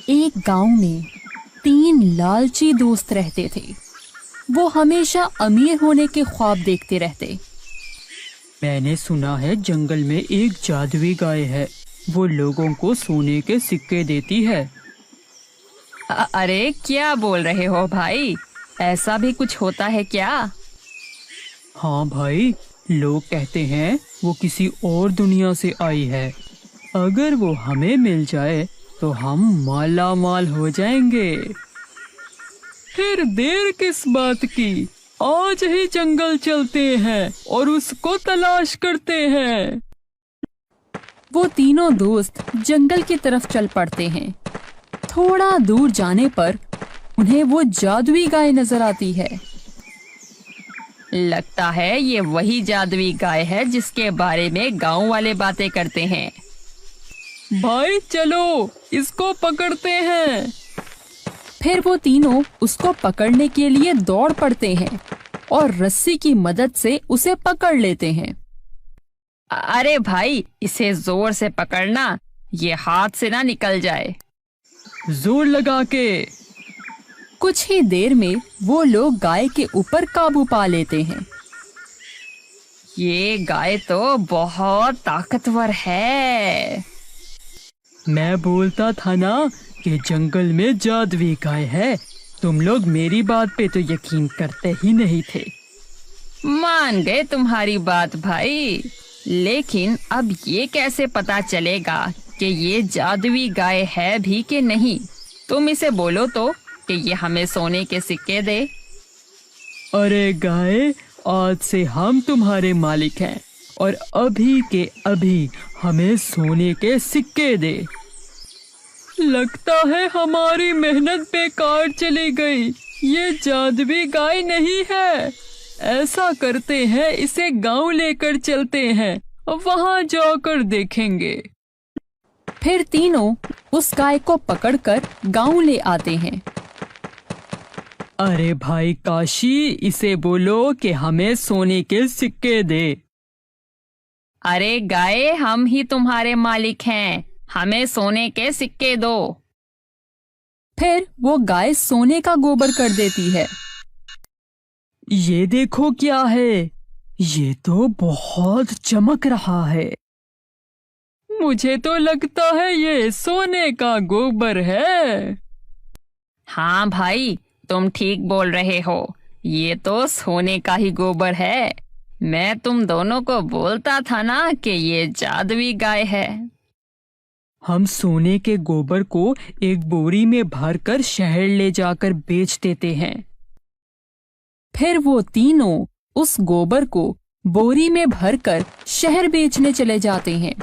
एक गांव में 3 लालची दोस्त रहते थे। वो हमेशा अमीर होने के ख्वाब देखते रहते। मैंने सुना है जंगल में एक जादुई गाय है, वो लोगों को सोने के सिक्के देती है। अरे क्या बोल रहे हो भाई, ऐसा भी कुछ होता है क्या? हाँ भाई, लोग कहते हैं वो किसी और दुनिया से आई है। अगर वो हमें मिल जाए तो हम माला माल हो जाएंगे। फिर देर किस बात की, आज ही जंगल चलते हैं और उसको तलाश करते हैं। वो तीनों दोस्त जंगल की तरफ चल पड़ते हैं। थोड़ा दूर जाने पर उन्हें वो जादुई गाय नजर आती है। लगता है ये वही जादुई गाय है जिसके बारे में गांव वाले बातें करते हैं। भाई चलो, इसको पकड़ते हैं। फिर वो तीनों उसको पकड़ने के लिए दौड़ पड़ते हैं और रस्सी की मदद से उसे पकड़ लेते हैं। अरे भाई, इसे जोर से पकड़ना, ये हाथ से ना निकल जाए। जोर लगा के। कुछ ही देर में वो लोग गाय के ऊपर काबू पा लेते हैं। ये गाय तो बहुत ताकतवर है। मैं बोलता था ना कि जंगल में जादुई गाय है। तुम लोग मेरी बात पे तो यकीन करते ही नहीं थे। मान गए तुम्हारी बात भाई, लेकिन अब ये कैसे पता चलेगा कि ये जादुई गाय है भी कि नहीं? तुम इसे बोलो तो कि ये हमें सोने के सिक्के दे। अरे गाय, आज से हम तुम्हारे मालिक हैं और अभी के अभी हमें सोने के सिक्के दे। लगता है हमारी मेहनत बेकार चली गई। ये जादुई गाय नहीं है। ऐसा करते हैं, इसे गांव लेकर चलते हैं, वहां जाकर देखेंगे। फिर तीनों उस गाय को पकड़कर गांव ले आते हैं। अरे भाई काशी, इसे बोलो कि हमें सोने के सिक्के दे। अरे गाय, हम ही तुम्हारे मालिक हैं, हमें सोने के सिक्के दो। फिर वो गाय सोने का गोबर कर देती है। ये देखो क्या है, ये तो बहुत चमक रहा है। मुझे तो लगता है ये सोने का गोबर है। हाँ भाई, तुम ठीक बोल रहे हो, ये तो सोने का ही गोबर है। मैं तुम दोनों को बोलता था ना कि ये जादुई गाय है। हम सोने के गोबर को एक बोरी में भरकर शहर ले जाकर बेच देते हैं। फिर वो तीनों उस गोबर को बोरी में भरकर शहर बेचने चले जाते हैं।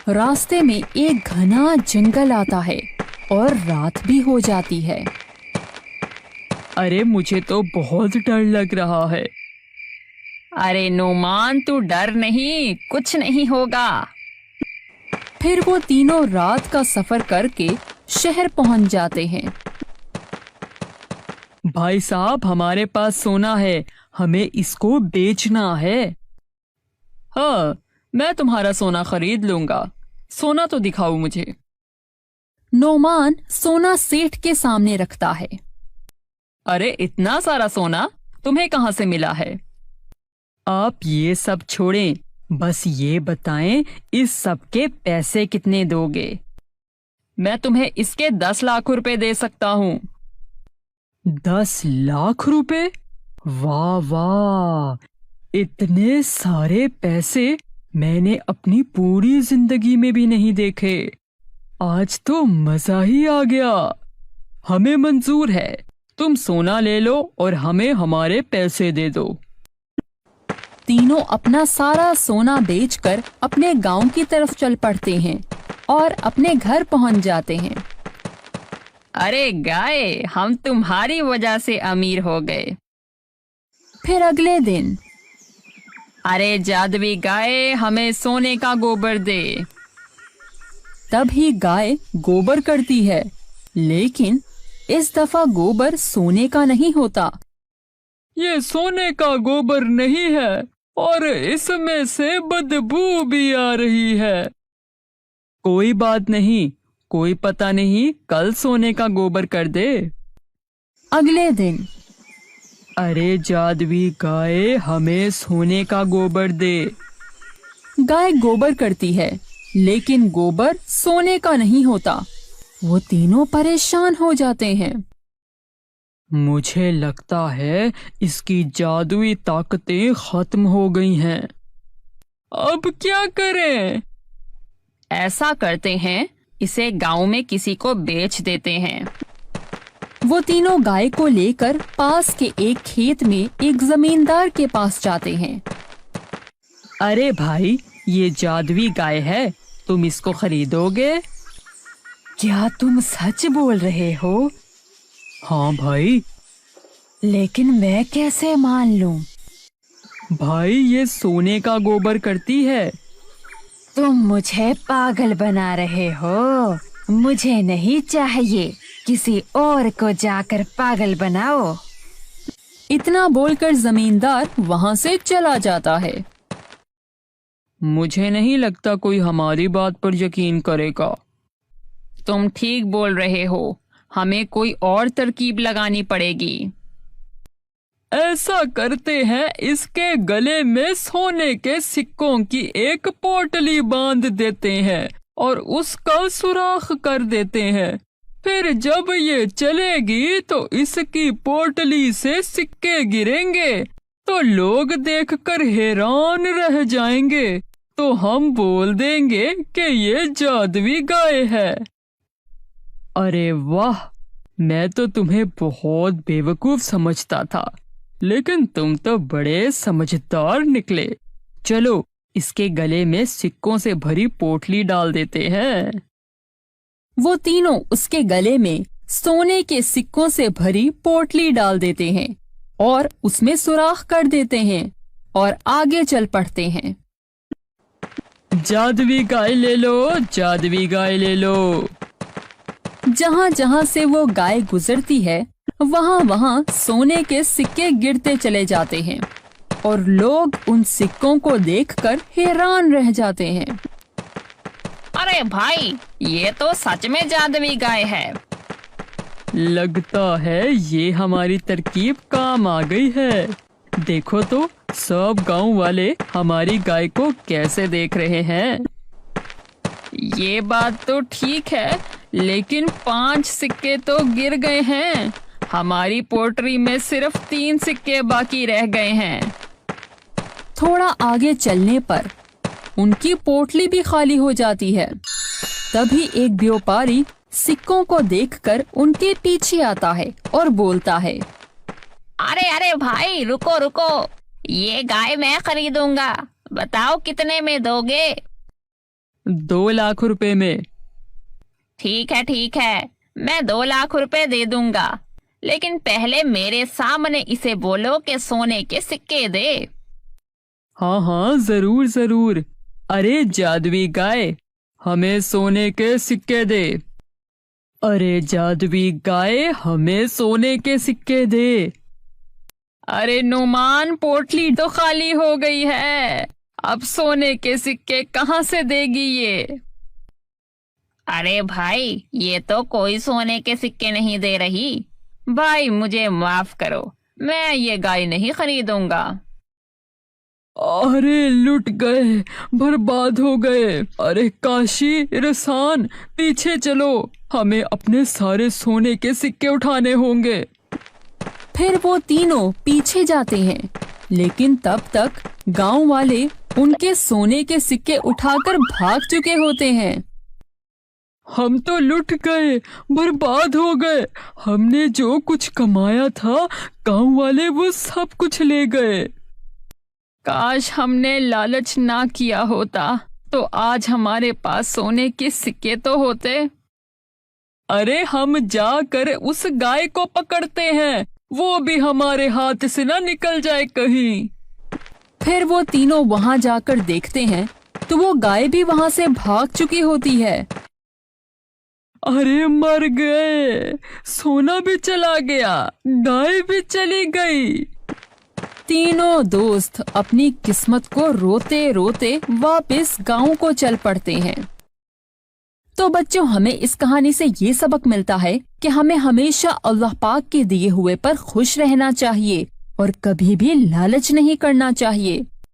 रास्ते में एक घना जंगल आता है और रात भी हो जाती है। अरे मुझे तो बहुत डर लग रहा है। अरे नुमान, तू डर नहीं, कुछ नहीं होगा। फिर वो तीनों रात का सफर करके शहर पहुंच जाते हैं। भाई साहब, हमारे पास सोना है, हमें इसको बेचना है। हाँ, मैं तुम्हारा सोना खरीद लूंगा। सोना तो दिखाओ मुझे। नोमान सोना सेठ के सामने रखता है। अरे इतना सारा सोना तुम्हें कहाँ से मिला है? आप ये सब छोड़ें, बस ये बताएं इस सब के पैसे कितने दोगे? मैं तुम्हें इसके 10 लाख रुपए दे सकता हूँ। 10 लाख रुपए? वाह वाह, इतने सारे पैसे मैंने अपनी पूरी जिंदगी में भी नहीं देखे। आज तो मजा ही आ गया। हमें मंजूर है, तुम सोना ले लो और हमें हमारे पैसे दे दो। तीनों अपना सारा सोना बेचकर अपने गांव की तरफ चल पड़ते हैं और अपने घर पहुंच जाते हैं। अरे गाय, हम तुम्हारी वजह से अमीर हो गए। फिर अगले दिन, अरे जादुई गाय, हमें सोने का गोबर दे। तभी गाय गोबर करती है, लेकिन इस दफा गोबर सोने का नहीं होता। ये सोने का गोबर नहीं है और इसमें से बदबू भी आ रही है। कोई बात नहीं, कोई पता नहीं कल सोने का गोबर कर दे। अगले दिन अरे जादुई गाय, हमें सोने का गोबर दे। गाय गोबर करती है, लेकिन गोबर सोने का नहीं होता। वो तीनों परेशान हो जाते हैं। मुझे लगता है इसकी जादुई ताकतें खत्म हो गई हैं। अब क्या करें? ऐसा करते हैं, इसे गांव में किसी को बेच देते हैं। वो तीनों गाय को लेकर पास के एक खेत में एक जमींदार के पास जाते हैं। अरे भाई, ये जादुई गाय है, तुम इसको खरीदोगे? क्या तुम सच बोल रहे हो? हाँ भाई। लेकिन मैं कैसे मान लूं? भाई, ये सोने का गोबर करती है। तुम मुझे पागल बना रहे हो। मुझे नहीं चाहिए, किसी और को जाकर पागल बनाओ। इतना बोलकर जमींदार वहां से चला जाता है। मुझे नहीं लगता कोई हमारी बात पर यकीन करेगा। तुम ठीक बोल रहे हो, हमें कोई और तरकीब लगानी पड़ेगी। ऐसा करते हैं, इसके गले में सोने के सिक्कों की एक पोटली बांध देते हैं और उसका सुराख कर देते हैं। फिर जब ये चलेगी तो इसकी पोटली से सिक्के गिरेंगे तो लोग देखकर हैरान रह जाएंगे। तो हम बोल देंगे कि ये जादुई गाय है। अरे वाह, मैं तो तुम्हें बहुत बेवकूफ समझता था, लेकिन तुम तो बड़े समझदार निकले। चलो, इसके गले में सिक्कों से भरी पोटली डाल देते हैं। वो तीनों उसके गले में सोने के सिक्कों से भरी पोटली डाल देते हैं और उसमें सुराख कर देते हैं और आगे चल पड़ते हैं। जादुई गाय ले लो, जादुई गाय ले लो। जहाँ जहाँ से वो गाय गुजरती है, वहाँ वहाँ सोने के सिक्के गिरते चले जाते हैं और लोग उन सिक्कों को देखकर हैरान रह जाते हैं। अरे भाई, ये तो सच में जादुई गाय है। लगता है ये हमारी तरकीब काम आ गई है। देखो तो, सब गांव वाले हमारी गाय को कैसे देख रहे हैं। ये बात तो ठीक है, लेकिन 5 सिक्के तो गिर गए हैं। हमारी पोटली में सिर्फ 3 सिक्के बाकी रह गए हैं। थोड़ा आगे चलने पर उनकी पोटली भी खाली हो जाती है। तभी एक व्यापारी सिक्कों को देखकर उनके पीछे आता है और बोलता है, अरे अरे भाई, रुको रुको, ये गाय मैं खरीदूंगा। बताओ कितने में दोगे? 2 लाख रुपए में। ठीक है, मैं 2 लाख रुपए दे दूंगा, लेकिन पहले मेरे सामने इसे बोलो कि सोने के सिक्के दे। हाँ हाँ, जरूर जरूर। अरे जादुई गाय, हमें सोने के सिक्के दे। अरे जादुई गाय, हमें सोने के सिक्के दे। अरे नुमान, पोटली तो खाली हो गई है, अब सोने के सिक्के कहाँ से देगी ये? अरे भाई, ये तो कोई सोने के सिक्के नहीं दे रही। भाई मुझे माफ करो, मैं ये गाय नहीं खरीदूंगा। अरे लुट गए, बर्बाद हो गए। अरे काशी, रसान, पीछे चलो, हमें अपने सारे सोने के सिक्के उठाने होंगे। फिर वो तीनों पीछे जाते हैं, लेकिन तब तक गांव वाले उनके सोने के सिक्के उठाकर भाग चुके होते हैं। हम तो लुट गए, बर्बाद हो गए। हमने जो कुछ कमाया था, गांव वाले वो सब कुछ ले गए। काश हमने लालच ना किया होता, तो आज हमारे पास सोने के सिक्के तो होते। अरे हम जाकर उस गाय को पकड़ते हैं, वो भी हमारे हाथ से ना निकल जाए कहीं। फिर वो तीनों वहां जाकर देखते हैं तो वो गाय भी वहां से भाग चुकी होती है। अरे मर गए, सोना भी चला गया, गाय भी चली गई। तीनों दोस्त अपनी किस्मत को रोते रोते वापस गांव को चल पड़ते हैं। तो बच्चों, हमें इस कहानी से ये सबक मिलता है कि हमें हमेशा अल्लाह पाक के दिए हुए पर खुश रहना चाहिए और कभी भी लालच नहीं करना चाहिए।